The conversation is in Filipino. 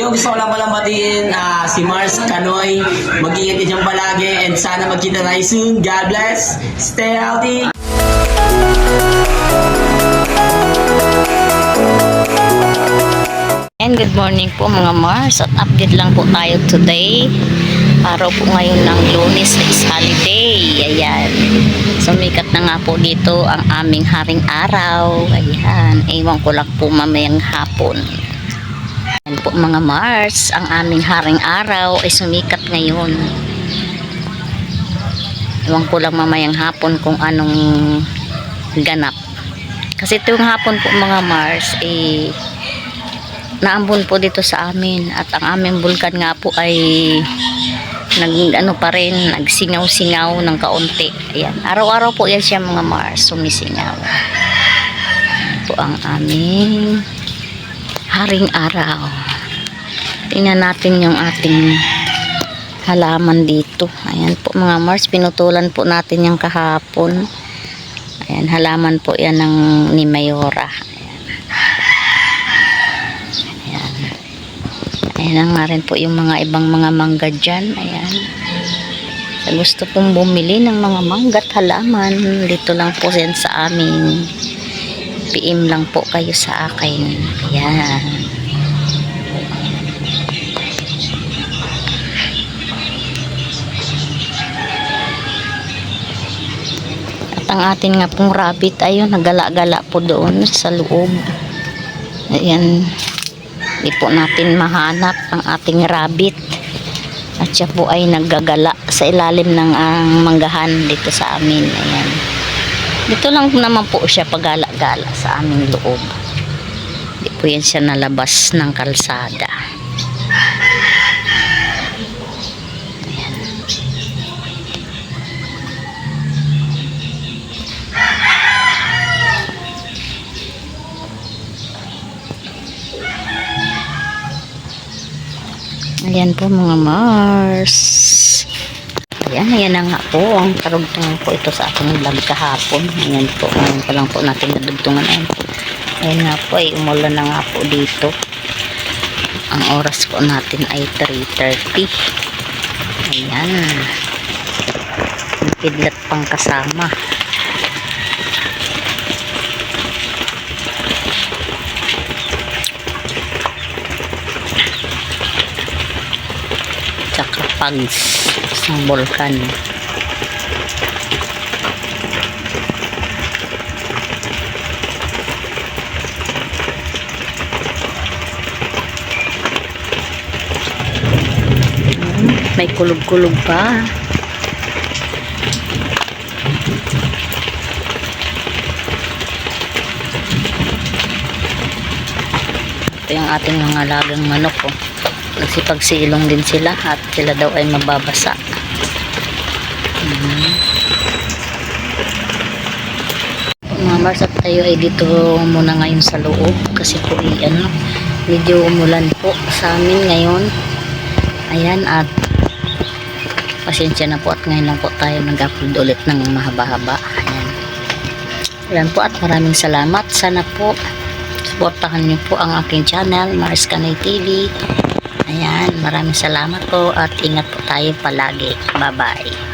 Yung gusto ko lang palang batiin si Mars Canoy. Mag-iingat ka dyan palagi and sana magkita tayo soon. God bless. Stay healthy. And good morning po mga Mars, at update lang po tayo today. Araw po ngayon ng Lunes, is holiday. Ayan, sumikat na nga po dito ang aming haring araw. Ayan, ewan ko lang po mamayang hapon. Ayan po mga Mars, ang aming haring araw ay sumikat ngayon. Ewan ko lang mamayang hapon kung anong ganap. Kasi itong hapon po mga Mars naambon po dito sa amin, at ang aming bulkan nga po ay nagsingaw-singaw ng kaunti. Ayan, araw-araw po yan siya mga Mars, sumisingaw. Ayan po ang aming haring araw. Tingnan natin yung ating halaman dito. Ayan po mga Mars, pinutulan po natin yung kahapon. Ayan, halaman po yan ni Mayora. Ayan nga rin po yung mga ibang mga mangga dyan. Ayan. Sa gusto pong bumili ng mga mangga at halaman, dito lang po yan sa amin. PM lang po kayo sa akin. Ayan. At ang atin nga pong rabbit, ayun, nagala-gala po doon sa loob. Ayan. Hindi po natin mahanap ang ating rabbit, at siya po ay naggagala sa ilalim ng manggahan dito sa amin. Ayan. Dito lang naman po siya pagala-gala sa aming loob. Hindi po yan siya nalabas ng kalsada. Ayan. Ayan po mga Mars. Ayan na nga po ang karugtungan po ito sa ating vlog kahapon. Ayan po, ngayon pa lang po natin nadugtungan. Ayan nga po, ay umulan na nga po dito. Ang oras po natin ay 3:30. Ayan, ang kidlat pang kasama. Tsaka pags ng bulkan. May kulog-kulog pa. Ito yung ating mga alagang manok, oh. Kasi pagsilong din sila at sila daw ay mababasa. Mga Mars, at tayo ay dito muna ngayon sa loob kasi po medyo umulan po sa amin ngayon. Ayan, at pasensya na po at ngayon lang po tayo nag-upload ulit ng mahaba-haba. Ayan po, at maraming salamat. Sana po suportahan niyo po ang aking channel, Mars Canoy TV. Ayan, maraming salamat po at ingat po tayo palagi. Bye-bye.